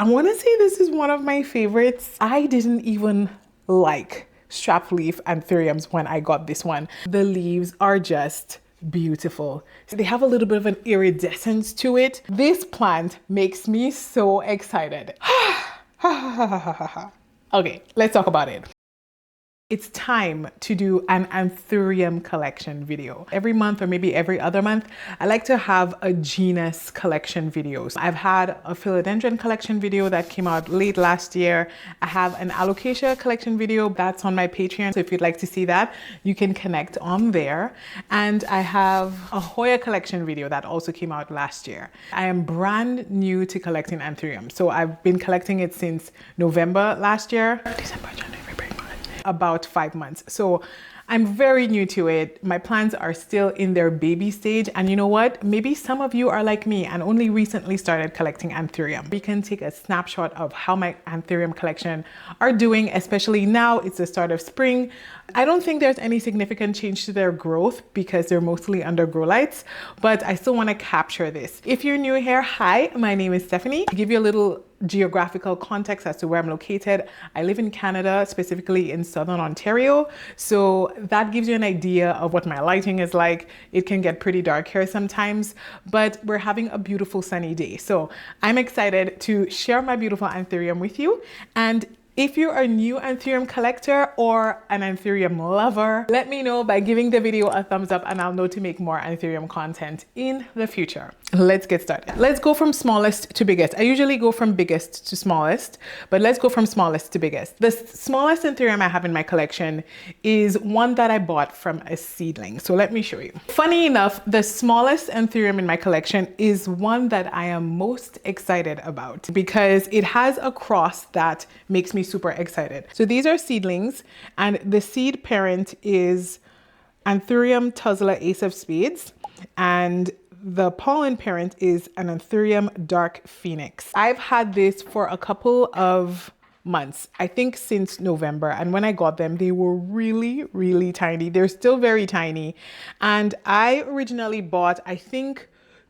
I want to say this is one of my favorites. I didn't even like strap leaf anthuriums when I got this one. The leaves are just beautiful. They have a little bit of an iridescence to it. This plant makes me so excited. Okay, let's talk about it. It's time to do an anthurium collection video. Every month or maybe every other month, I like to have a genus collection video. So I've had a Philodendron collection video that came out late last year. I have an Alocasia collection video that's on my Patreon. So if you'd like to see that, you can connect on there. And I have a Hoya collection video that also came out last year. I am brand new to collecting anthurium. So I've been collecting it since November last year. December, January, about 5 months. So I'm very new to it. My plants are still in their baby stage. And you know what? Maybe some of you are like me and only recently started collecting anthurium. We can take a snapshot of how my anthurium collection are doing, especially now it's the start of spring. I don't think there's any significant change to their growth because they're mostly under grow lights, but I still want to capture this. If you're new here, hi, my name is Stephanie. To give you a little geographical context as to where I'm located, I live in Canada, specifically in Southern Ontario. So that gives you an idea of what my lighting is like. It can get pretty dark here sometimes, but we're having a beautiful sunny day. So I'm excited to share my beautiful anthurium with you. And if you're a new anthurium collector or an anthurium lover, let me know by giving the video a thumbs up and I'll know to make more anthurium content in the future. Let's get started. Let's go from smallest to biggest. I usually go from biggest to smallest, but let's go from smallest to biggest. The smallest anthurium I have in my collection is one that I bought from a seedling. So let me show you. Funny enough, the smallest anthurium in my collection is one that I am most excited about because it has a cross that makes me super excited. So these are seedlings and the seed parent is Anthurium tussula ace of spades and the pollen parent is an Anthurium dark phoenix. I've had this for a couple of months, I think since November, and when I got them they were really tiny. They're still very tiny, and I originally bought I think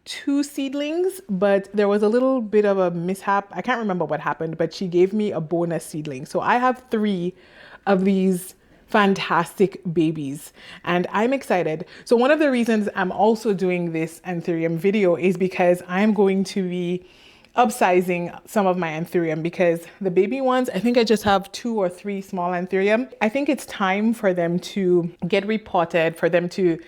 2 seedlings, but there was a little bit of a mishap. I can't remember what happened, but she gave me a bonus seedling. So I have 3 of these fantastic babies and I'm excited. So one of the reasons I'm also doing this anthurium video is because I'm going to be upsizing some of my anthurium because the baby ones, I think I just have 2 or 3 small anthurium. I think it's time for them to get repotted, for them to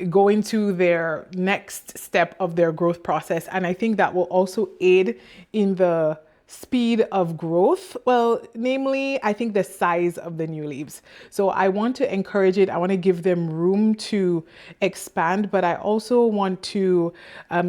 go into their next step of their growth process. And I think that will also aid in the speed of growth. Well, namely, I think the size of the new leaves. So I want to encourage it. I want to give them room to expand, but I also want to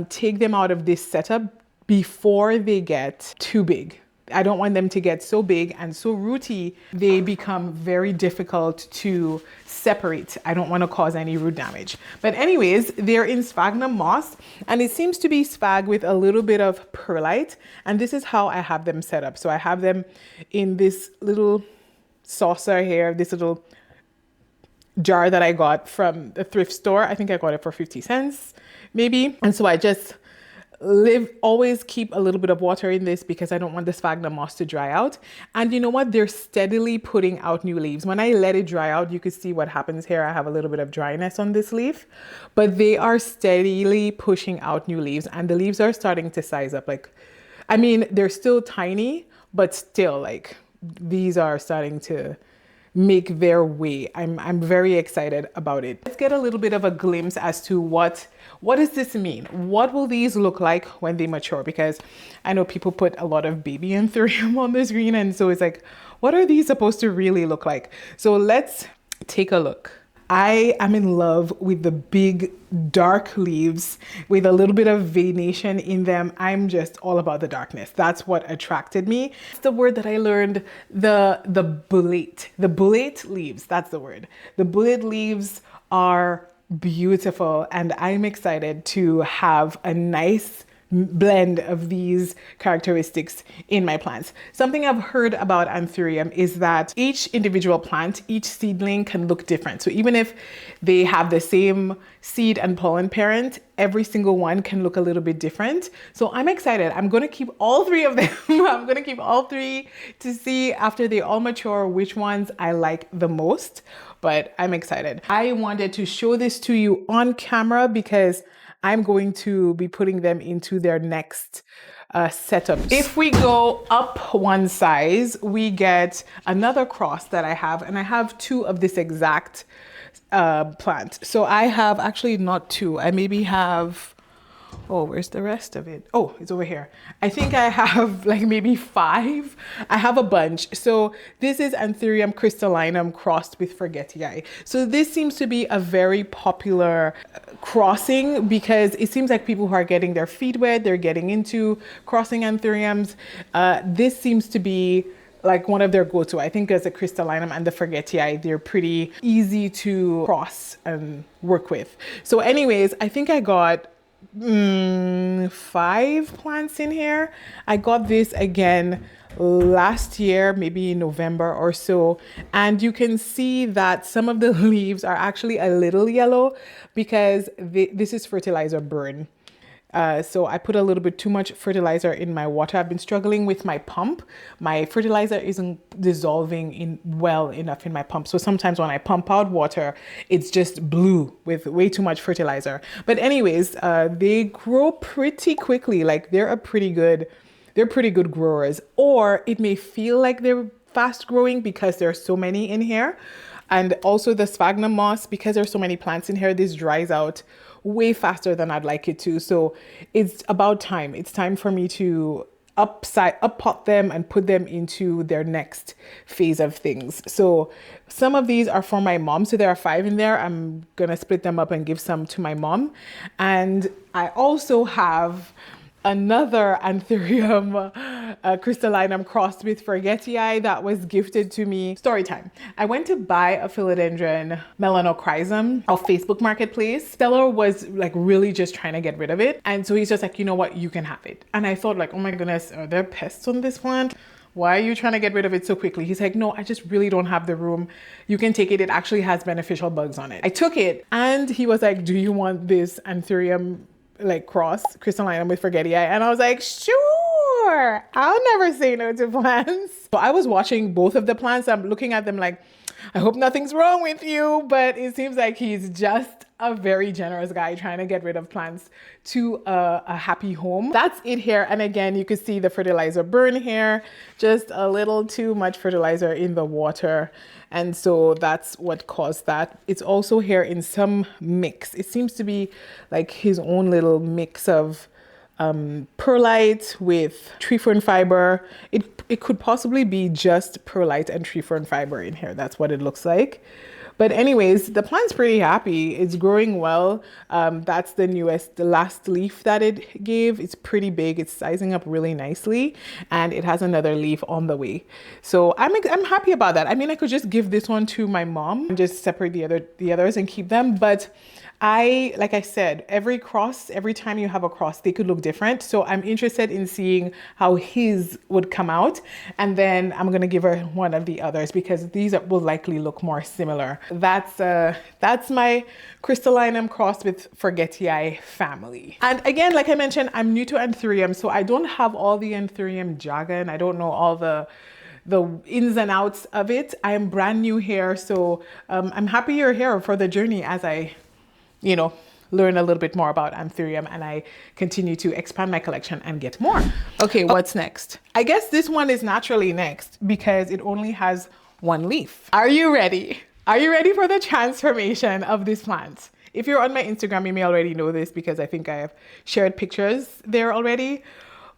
take them out of this setup before they get too big. I don't want them to get so big and so rooty, they become very difficult to separate. I don't want to cause any root damage. But anyways, they're in sphagnum moss and it seems to be sphagnum with a little bit of perlite. And this is how I have them set up. So I have them in this little saucer here, this little jar that I got from the thrift store. I think I got it for 50 cents maybe. And so I just always keep a little bit of water in this because I don't want the sphagnum moss to dry out. And you know what? They're steadily putting out new leaves. When I let it dry out, you can see what happens here. I have a little bit of dryness on this leaf, but they are steadily pushing out new leaves and the leaves are starting to size up. Like, I mean, they're still tiny, but still like these are starting to make their way. I'm very excited about it. Let's get a little bit of a glimpse as to what does this mean? What will these look like when they mature? Because I know people put a lot of baby anthurium on the screen and so it's like, what are these supposed to really look like? So let's take a look. I am in love with the big dark leaves with a little bit of veination in them. I'm just all about the darkness. That's what attracted me. It's the word that I learned, the bullate leaves. That's the word. The bullate leaves are beautiful and I'm excited to have a nice blend of these characteristics in my plants. Something I've heard about Anthurium is that each individual plant, each seedling can look different. So even if they have the same seed and pollen parent, every single one can look a little bit different. So I'm excited. I'm going to keep all three of them. I'm going to keep all three to see after they all mature which ones I like the most. But I'm excited. I wanted to show this to you on camera because I'm going to be putting them into their next setup. If we go up one size, we get another cross that I have, and I have two of this exact plant. So I have actually not two. I maybe have, oh, where's the rest of it? Oh, it's over here. I think I have like maybe 5. I have a bunch. So this is Anthurium crystallinum crossed with forgetii. So this seems to be a very popular crossing because it seems like people who are getting their feet wet, they're getting into crossing Anthuriums. This seems to be like one of their go-to. I think as the crystallinum and the forgetii, they're pretty easy to cross and work with. So anyways, I think I got 5 plants in here. I got this again last year, maybe in November or so, and you can see that some of the leaves are actually a little yellow because this is fertilizer burn. So I put a little bit too much fertilizer in my water. I've been struggling with my pump. My fertilizer isn't dissolving well enough in my pump. So sometimes when I pump out water, it's just blue with way too much fertilizer. But anyways, they grow pretty quickly. Like they're pretty good growers. Or it may feel like they're fast growing because there's so many in here. And also the sphagnum moss, because there's so many plants in here, this dries out way faster than I'd like it to. So it's about time. It's time for me to up pot them and put them into their next phase of things. So some of these are for my mom. So there are 5 in there. I'm gonna split them up and give some to my mom. And I also have another Anthurium crystallinum crossed with forgetii that was gifted to me. Story time. I went to buy a Philodendron melanochrysum off Facebook Marketplace. Seller was like really just trying to get rid of it. And so he's just like, you know what, you can have it. And I thought like, oh my goodness, are there pests on this plant? Why are you trying to get rid of it so quickly? He's like, no, I just really don't have the room. You can take it. It actually has beneficial bugs on it. I took it and he was like, do you want this Anthurium like cross crystallinum with forgetii? And I was like, sure, I'll never say no to plants. So I was watching both of the plants. I'm looking at them like, I hope nothing's wrong with you, but it seems like he's just a very generous guy trying to get rid of plants to a happy home. That's it here. And again, you can see the fertilizer burn here, just a little too much fertilizer in the water. And so that's what caused that. It's also here in some mix. It seems to be like his own little mix of perlite with tree fern fiber. It could possibly be just perlite and tree fern fiber in here. That's what it looks like. But anyways, the plant's pretty happy. It's growing well. That's the last leaf that it gave. It's pretty big. It's sizing up really nicely. And it has another leaf on the way. So I'm happy about that. I mean, I could just give this one to my mom and just separate the others and keep them. But like I said, every time you have a cross, they could look different. So I'm interested in seeing how his would come out. And then I'm going to give her one of the others because these will likely look more similar. That's my crystallinum crossed with forgetii family. And again, like I mentioned, I'm new to Anthurium, so I don't have all the Anthurium jargon. I don't know all the ins and outs of it. I am brand new here, so I'm happy you're here for the journey as I learn a little bit more about Anthurium and I continue to expand my collection and get more. Okay, what's next? I guess this one is naturally next because it only has 1 leaf. Are you ready? Are you ready for the transformation of this plant? If you're on my Instagram, you may already know this because I think I have shared pictures there already.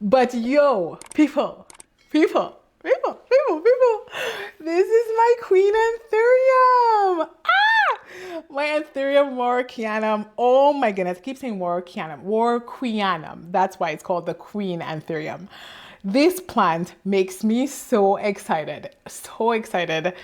But yo, people, this is my queen Anthurium. My Anthurium Heuchkeliana. Oh my goodness, I keep saying Heuchkeliana. That's why it's called the queen Anthurium. This plant makes me so excited. So excited.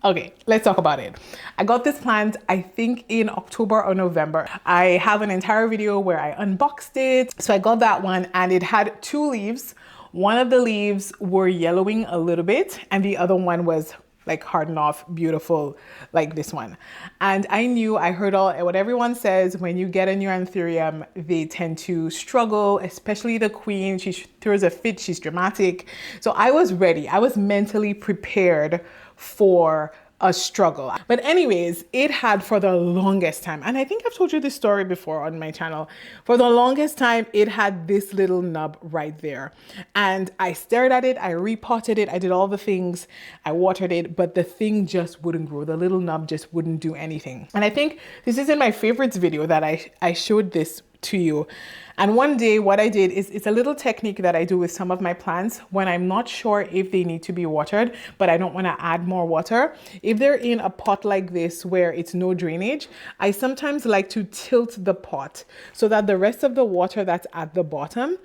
Okay, let's talk about it. I got this plant, I think in October or November. I have an entire video where I unboxed it. So I got that one and it had 2 leaves. One of the leaves were yellowing a little bit and the other one was like hardened off, beautiful, like this one. And I heard what everyone says when you get a new anthurium, they tend to struggle, especially the queen. She throws a fit, she's dramatic. So I was ready. I was mentally prepared for a struggle. But anyways, it had for the longest time, and I think I've told you this story before on my channel, for the longest time, it had this little nub right there. And I stared at it, I repotted it, I did all the things, I watered it, but the thing just wouldn't grow. The little nub just wouldn't do anything. And I think this is in my favorites video that I showed this to you. And one day what I did is, it's a little technique that I do with some of my plants when I'm not sure if they need to be watered, but I don't want to add more water. If they're in a pot like this where it's no drainage, I sometimes like to tilt the pot so that the rest of the water that's at the bottom,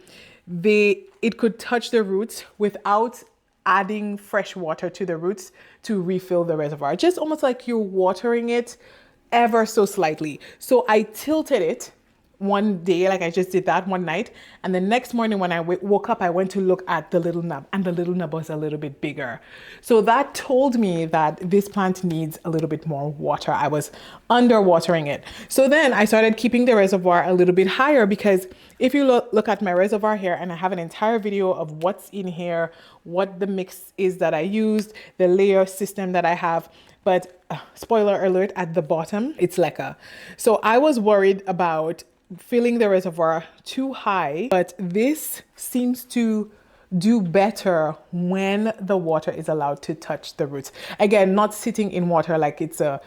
it could touch the roots without adding fresh water to the roots to refill the reservoir. Just almost like you're watering it ever so slightly. So I tilted it one day, like I just did that one night, and the next morning when I woke up, I went to look at the little nub, and the little nub was a little bit bigger. So that told me that this plant needs a little bit more water. I was underwatering it. So then I started keeping the reservoir a little bit higher, because if you look at my reservoir here, and I have an entire video of what's in here, what the mix is that I used, the layer system that I have, but spoiler alert, at the bottom, it's leca. So I was worried about filling the reservoir too high, but this seems to do better when the water is allowed to touch the roots. Again, not sitting in water like it's a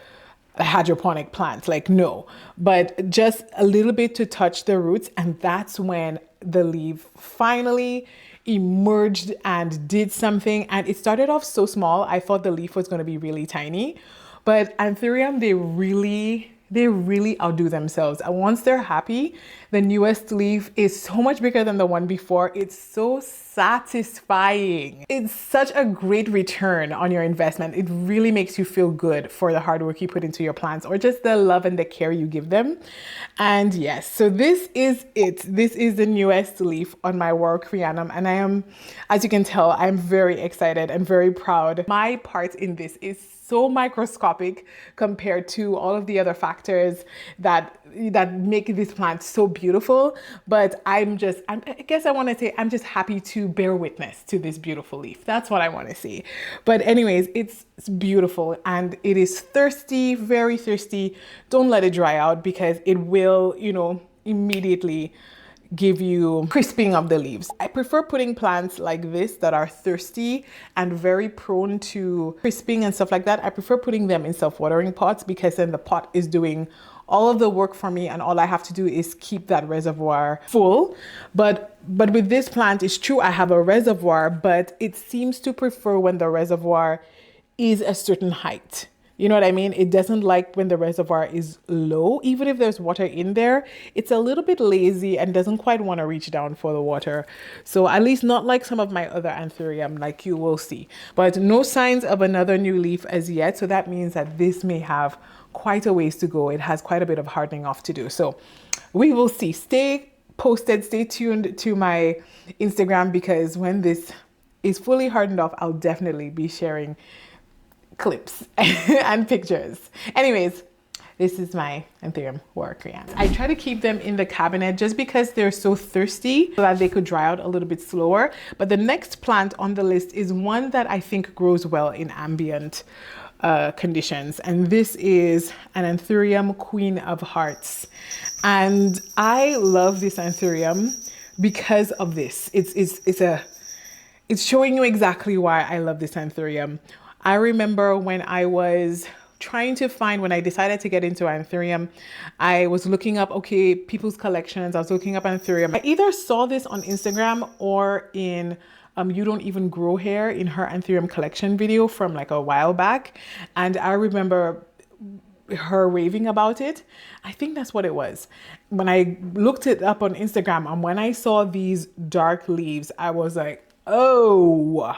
hydroponic plant, like no, but just a little bit to touch the roots. And that's when the leaf finally emerged and did something. And it started off so small. I thought the leaf was going to be really tiny, but anthurium, they really outdo themselves. And once they're happy, the newest leaf is so much bigger than the one before. It's so satisfying. It's such a great return on your investment. It really makes you feel good for the hard work you put into your plants, or just the love and the care you give them. And yes, so this is it. This is the newest leaf on my Heuchkeliana, and I am, as you can tell, I'm very excited and very proud. My part in this is so microscopic compared to all of the other factors that make this plant so beautiful. But I guess I want to say I'm just happy to bear witness to this beautiful leaf. That's what I want to say. But anyways, it's beautiful and it is thirsty, very thirsty. Don't let it dry out, because it will, immediately give you crisping of the leaves. I prefer putting plants like this that are thirsty and very prone to crisping and stuff like that. I prefer putting them in self-watering pots, because then the pot is doing all of the work for me and all I have to do is keep that reservoir full. But with this plant, it's true, I have a reservoir, but it seems to prefer when the reservoir is a certain height. You know what I mean? It doesn't like when the reservoir is low. Even if there's water in there, it's a little bit lazy and doesn't quite want to reach down for the water. So at least not like some of my other anthurium, like you will see. But no signs of another new leaf as yet. So that means that this may have quite a ways to go. It has quite a bit of hardening off to do. So we will see. Stay posted, stay tuned to my Instagram, because when this is fully hardened off, I'll definitely be sharing clips and pictures. Anyways, this is my anthurium Heuchkeliana. I try to keep them in the cabinet just because they're so thirsty, so that they could dry out a little bit slower. But the next plant on the list is one that I think grows well in ambient conditions, and this is an anthurium Queen of Hearts. And I love this anthurium because of this. It's showing you exactly why I love this anthurium. I remember when I was trying to find, when I decided to get into anthurium, I was looking up, okay, people's collections. I was looking up anthurium. I either saw this on Instagram or in You Don't Even Grow Hair, in her anthurium collection video from like a while back. And I remember her raving about it. I think that's what it was. When I looked it up on Instagram and when I saw these dark leaves, I was like, oh,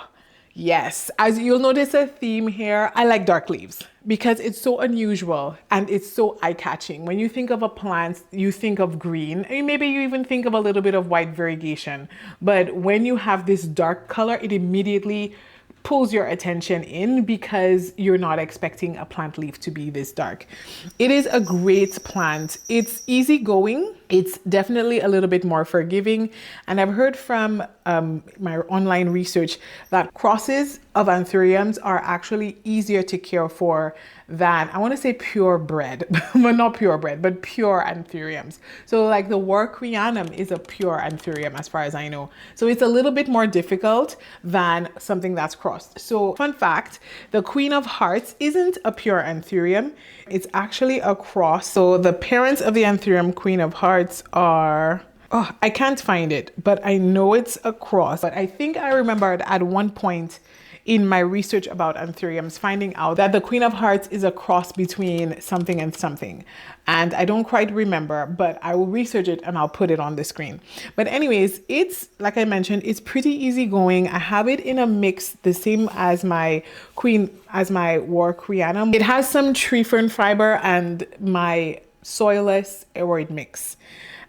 Yes, as you'll notice a theme here, I like dark leaves because it's so unusual and it's so eye-catching. When you think of a plant, you think of green, and maybe you even think of a little bit of white variegation. But when you have this dark color, it immediately pulls your attention in because you're not expecting a plant leaf to be this dark. It is a great plant. It's easygoing. It's definitely a little bit more forgiving. And I've heard from my online research that crosses of anthuriums are actually easier to care for than, I want to say purebred, but not purebred, but pure anthuriums. So like the Heuchkelianum is a pure anthurium as far as I know. So it's a little bit more difficult than something that's crossed. So fun fact, the Queen of Hearts isn't a pure anthurium. It's actually a cross. So the parents of the anthurium Queen of Hearts are, oh, I can't find it, but I know it's a cross. But I think I remembered at one point in my research about anthuriums finding out that the Queen of Hearts is a cross between something and something. And I don't quite remember, but I will research it and I'll put it on the screen. But anyways, it's, like I mentioned, it's pretty easygoing. I have it in a mix, the same as my Heuchkelianum. It has some tree fern fiber and my Soilless aeroid mix.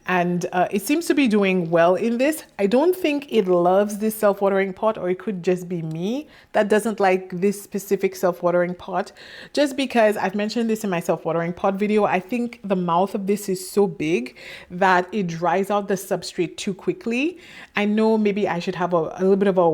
And it seems to be doing well in this. I don't think it loves this self-watering pot, or it could just be me that doesn't like this specific self-watering pot. Just because I've mentioned this in my self-watering pot video, I think the mouth of this is so big that it dries out the substrate too quickly. I know maybe I should have a little bit of a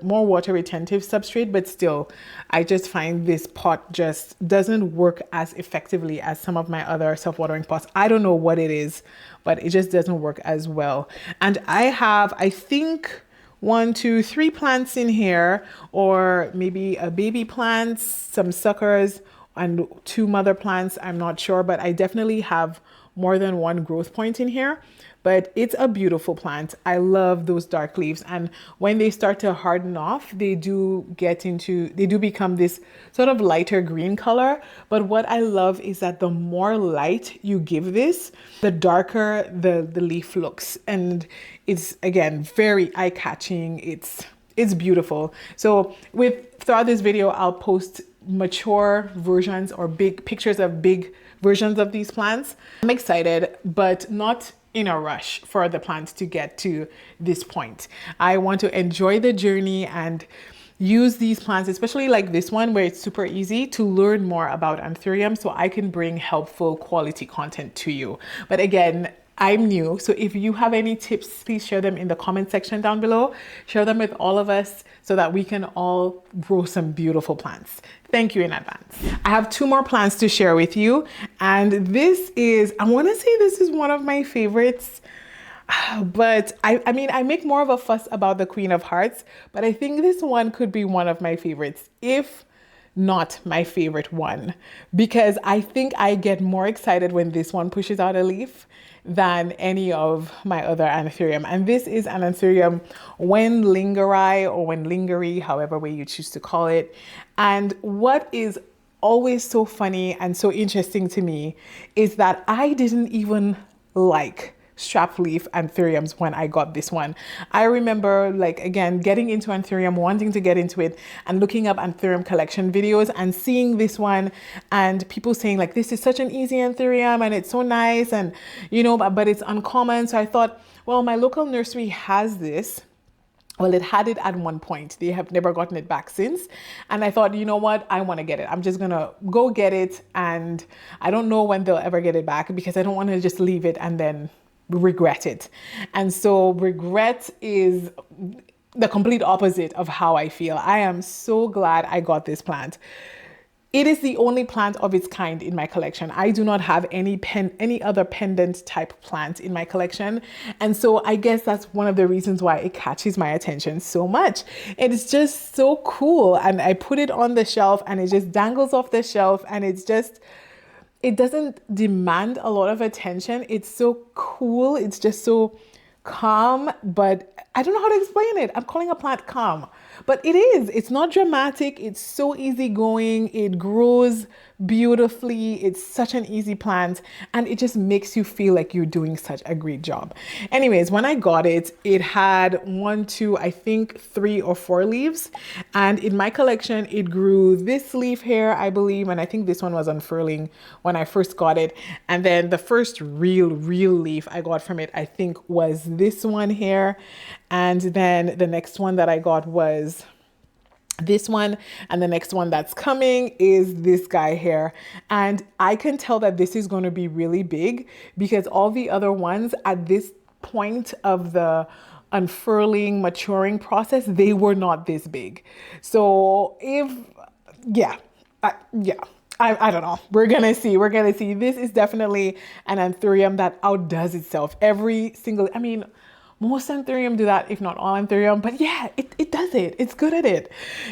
more water retentive substrate, but still, I just find this pot just doesn't work as effectively as some of my other self-watering pots. I don't know what it is, but it just doesn't work as well. And I have, I think, 1, 2, 3 plants in here, or maybe a baby plant, some suckers, and 2 mother plants. I'm not sure, but I definitely have more than 1 growth point in here. But it's a beautiful plant. I love those dark leaves. And when they start to harden off, they do become this sort of lighter green color. But what I love is that the more light you give this, the darker the leaf looks. And it's, again, very eye-catching. It's beautiful. So throughout this video, I'll post mature versions or big pictures of big versions of these plants. I'm excited, but not in a rush for the plant to get to this point. I want to enjoy the journey and use these plants, especially like this one where it's super easy, to learn more about anthurium so I can bring helpful quality content to you. But again, I'm new, so if you have any tips, please share them in the comment section down below. Share them with all of us so that we can all grow some beautiful plants. Thank you in advance. I have 2 more plants to share with you, and this is, I want to say this is one of my favorites, but I mean, I make more of a fuss about the Queen of Hearts, but I think this one could be one of my favorites, if not my favorite one, because I think I get more excited when this one pushes out a leaf than any of my other anthurium. And this is an anthurium Wendlingeri or Wendlingeri, however way you choose to call it. And what is always so funny and so interesting to me is that I didn't even like strap leaf anthuriums when I got this one. I remember, like, again, getting into anthurium, wanting to get into it and looking up anthurium collection videos and seeing this one and people saying like, this is such an easy anthurium and it's so nice, and you know, but it's uncommon. So I thought, well, my local nursery has this. Well, it had it at one point. They have never gotten it back since. And I thought, you know what? I want to get it. I'm just going to go get it. And I don't know when they'll ever get it back because I don't want to just leave it and then regret it. And so regret is the complete opposite of how I feel. I am so glad I got this plant. It is the only plant of its kind in my collection. I do not have any other pendant type plant in my collection. And so I guess that's one of the reasons why it catches my attention so much. It's just so cool. And I put it on the shelf and it just dangles off the shelf, and it's just, it doesn't demand a lot of attention. It's so cool. It's just so calm, but I don't know how to explain it. I'm calling a plant calm, but it is. It's not dramatic. It's so easygoing. It grows beautifully. It's such an easy plant and it just makes you feel like you're doing such a great job. Anyways, when I got it, it had 1, 2, I think 3 or 4 leaves. And in my collection, it grew this leaf here, I believe. And I think this one was unfurling when I first got it. And then the first real leaf I got from it, I think was this one here. And then the next one that I got was this one, and the next one that's coming is this guy here. And I can tell that this is going to be really big because all the other ones at this point of the unfurling, maturing process, they were not this big. So I don't know. We're gonna see. This is definitely an anthurium that outdoes itself. Most anthurium do that, if not all anthurium, but yeah, it does it. It's good at it,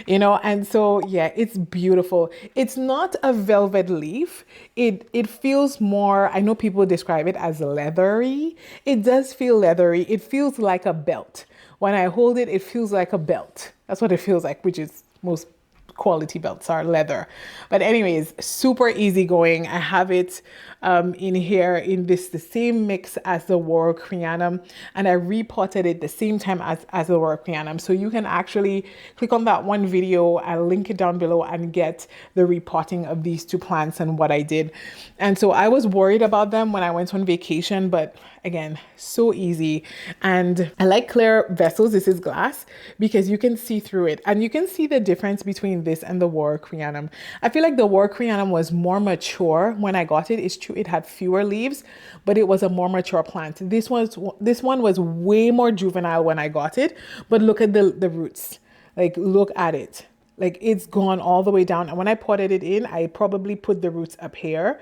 and so yeah, it's beautiful. It's not a velvet leaf. It feels more, I know people describe it as leathery. It does feel leathery. It feels like a belt. When I hold it, it feels like a belt. That's what it feels like, which is most quality belts are leather. But anyways, super easy going. I have it in here in the same mix as the Warocreanum, and I repotted it the same time as the Warocreanum. So you can actually click on that one video, I'll link it down below, and get the repotting of these 2 plants and what I did. And so I was worried about them when I went on vacation, but again, so easy. And I like clear vessels. This is glass because you can see through it and you can see the difference between this and the Warocreanum. I feel like the Warocreanum was more mature when I got it. It's true, it had fewer leaves, but it was a more mature plant. This one was way more juvenile when I got it, but look at the roots. Like, look at it. Like, it's gone all the way down. And when I potted it in, I probably put the roots up here,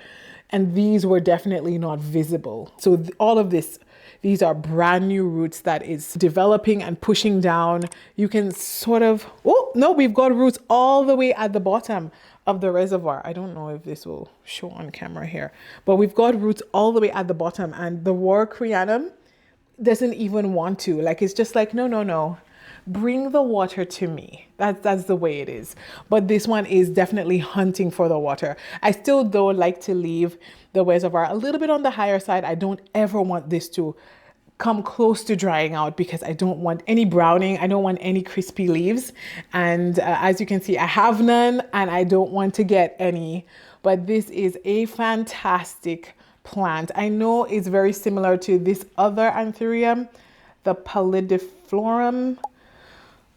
and these were definitely not visible. So all of these are brand new roots that is developing and pushing down. You can sort of, oh no, we've got roots all the way at the bottom of the reservoir. I don't know if this will show on camera here, but we've got roots all the way at the bottom, and the Warocreanum doesn't even want to. Like, it's just like, no. Bring the water to me. That's the way it is. But this one is definitely hunting for the water. I still, though, like to leave the reservoir a little bit on the higher side. I don't ever want this to come close to drying out because I don't want any browning. I don't want any crispy leaves. And as you can see, I have none and I don't want to get any. But this is a fantastic plant. I know it's very similar to this other anthurium, the Pallidiflorum.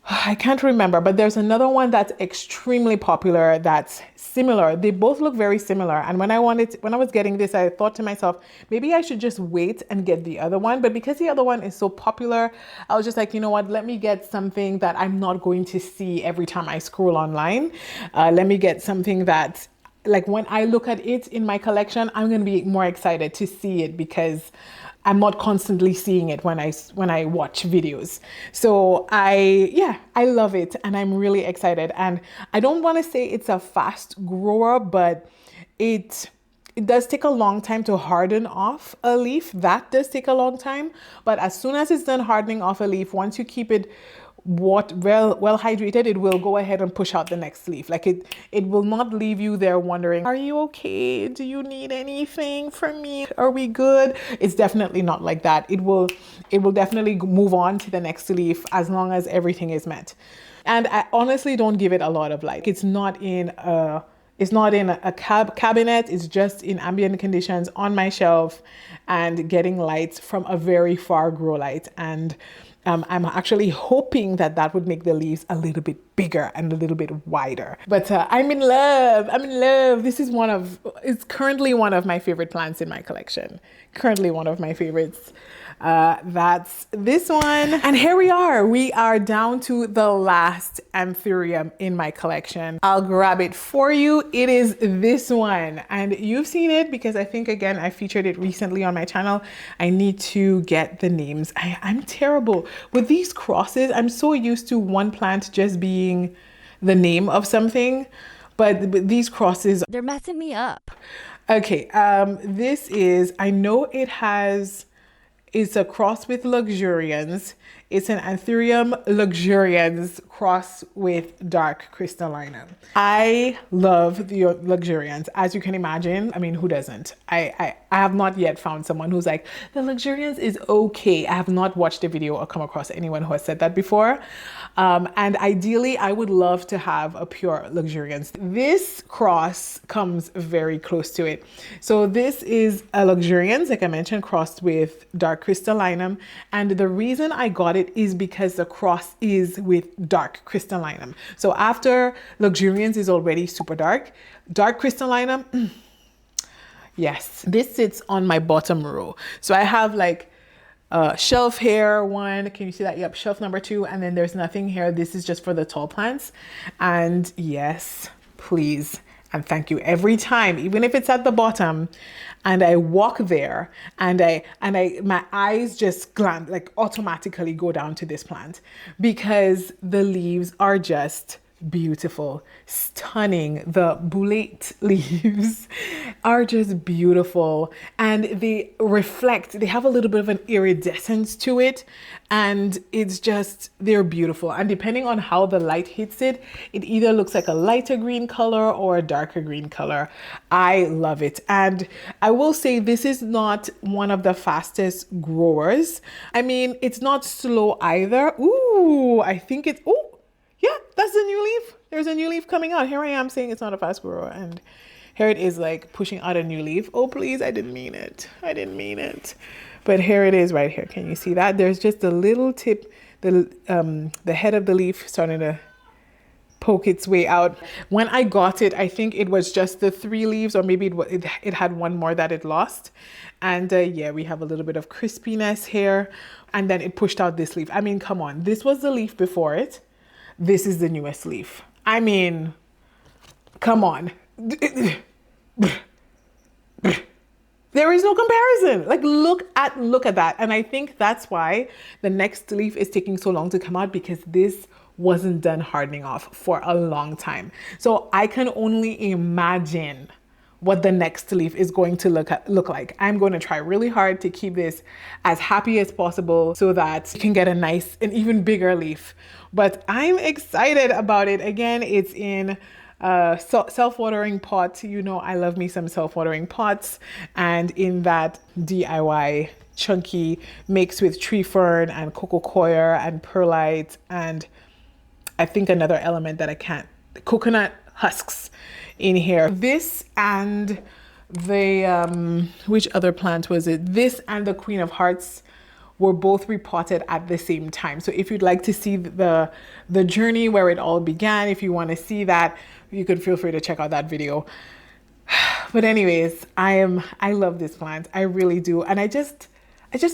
I can't remember, but there's another one that's extremely popular that's similar. They both look very similar. And when I was getting this, I thought to myself, maybe I should just wait and get the other one. But because the other one is so popular, I was just like, you know what, let me get something that I'm not going to see every time I scroll online. Let me get something that, like, when I look at it in my collection, I'm going to be more excited to see it because I'm not constantly seeing it when I watch videos. So I love it and I'm really excited. And I don't want to say it's a fast grower, but it does take a long time to harden off a leaf. That does take a long time. But as soon as it's done hardening off a leaf, once you keep it well hydrated, it will go ahead and push out the next leaf. Like it will not leave you there wondering, are you okay? Do you need anything from me? Are we good? It's definitely not like that. It will definitely move on to the next leaf as long as everything is met. And I honestly don't give it a lot of light. It's not in a cabinet. It's just in ambient conditions on my shelf and getting light from a very far grow light. And I'm actually hoping that would make the leaves a little bit bigger and a little bit wider. But I'm in love. This is it's currently one of my favorite plants in my collection. Currently one of my favorites. That's this one. And here we are down to the last anthurium in my collection. I'll grab it for you. It is this one, and you've seen it because I think, again, I featured it recently on my channel. I need to get the names. I'm terrible with these crosses. I'm so used to one plant just being the name of something, but these crosses, they're messing me up. Okay, this is, I know it's a cross with Luxurians. It's an Anthurium luxurians crossed with dark crystallinum. I love the luxurians, as you can imagine. I mean, who doesn't? I have not yet found someone who's like, the luxurians is okay. I have not watched a video or come across anyone who has said that before. And ideally, I would love to have a pure luxurians. This cross comes very close to it. So this is a luxurians, like I mentioned, crossed with dark crystallinum. And the reason I got it is because the cross is with dark crystallinum. So after luxurians is already super dark crystallinum, yes, this sits on my bottom row. So I have like shelf here, one, can you see that? Yep, shelf number 2, and then there's nothing here. This is just for the tall plants. And yes, please and thank you. Every time, even if it's at the bottom and I walk there and my eyes just glance, like automatically go down to this plant because the leaves are just beautiful, stunning. The boulette leaves are just beautiful and they reflect, they have a little bit of an iridescence to it, and it's just, they're beautiful. And depending on how the light hits it, it either looks like a lighter green color or a darker green color. I love it. And I will say this is not one of the fastest growers. I mean, it's not slow either. Ooh, I think it's, ooh, yeah, that's the new leaf. There's a new leaf coming out. Here I am saying it's not a fast grower, and here it is like pushing out a new leaf. Oh, please, I didn't mean it. I didn't mean it. But here it is right here. Can you see that? There's just a little tip, the head of the leaf starting to poke its way out. When I got it, I think it was just the 3 leaves, or maybe it had one more that it lost. And yeah, we have a little bit of crispiness here. And then it pushed out this leaf. I mean, come on. This was the leaf before it. This is the newest leaf. I mean, come on. There is no comparison. Like, look at that. And I think that's why the next leaf is taking so long to come out, because this wasn't done hardening off for a long time. So I can only imagine what the next leaf is going to look like. I'm going to try really hard to keep this as happy as possible so that you can get a nice and even bigger leaf. But I'm excited about it. Again, it's in a self-watering pot. You know, I love me some self-watering pots. And in that DIY chunky mix with tree fern and cocoa coir and perlite, and I think another element that I can't, coconut husks in here. This and the which other plant was it? This and the Queen of Hearts were both repotted at the same time. So if you'd like to see the journey where it all began, if you want to see that, you can feel free to check out that video. But anyways, I love this plant. I really do. And I just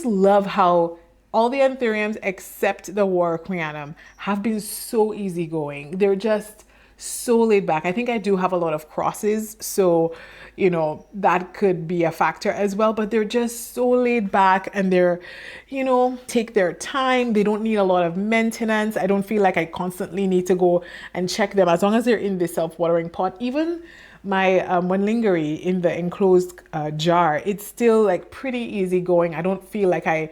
love how all the Anthuriums except the Heuchkeliana have been so easygoing. They're just so laid back. I think I do have a lot of crosses, so you know that could be a factor as well, but they're just so laid back and they're, you know, take their time. They don't need a lot of maintenance. I don't feel like I constantly need to go and check them as long as they're in this self-watering pot. Even my Wendlingeri in the enclosed jar, it's still like pretty easy going. I don't feel like I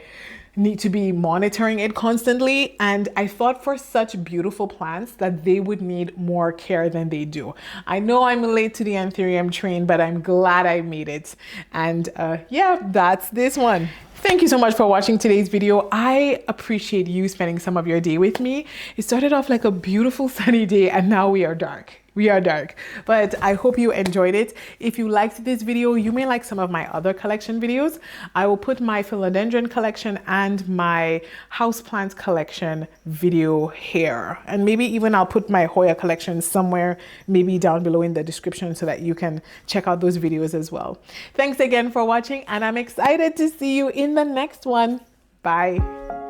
need to be monitoring it constantly. And I thought for such beautiful plants that they would need more care than they do. I know I'm late to the Anthurium train, but I'm glad I made it. And yeah, that's this one. Thank you so much for watching today's video. I appreciate you spending some of your day with me. It started off like a beautiful sunny day and now we are dark. We are dark, but I hope you enjoyed it. If you liked this video, you may like some of my other collection videos. I will put my Philodendron collection and my Houseplant collection video here. And maybe even I'll put my Hoya collection somewhere, maybe down below in the description so that you can check out those videos as well. Thanks again for watching, and I'm excited to see you in the next one. Bye.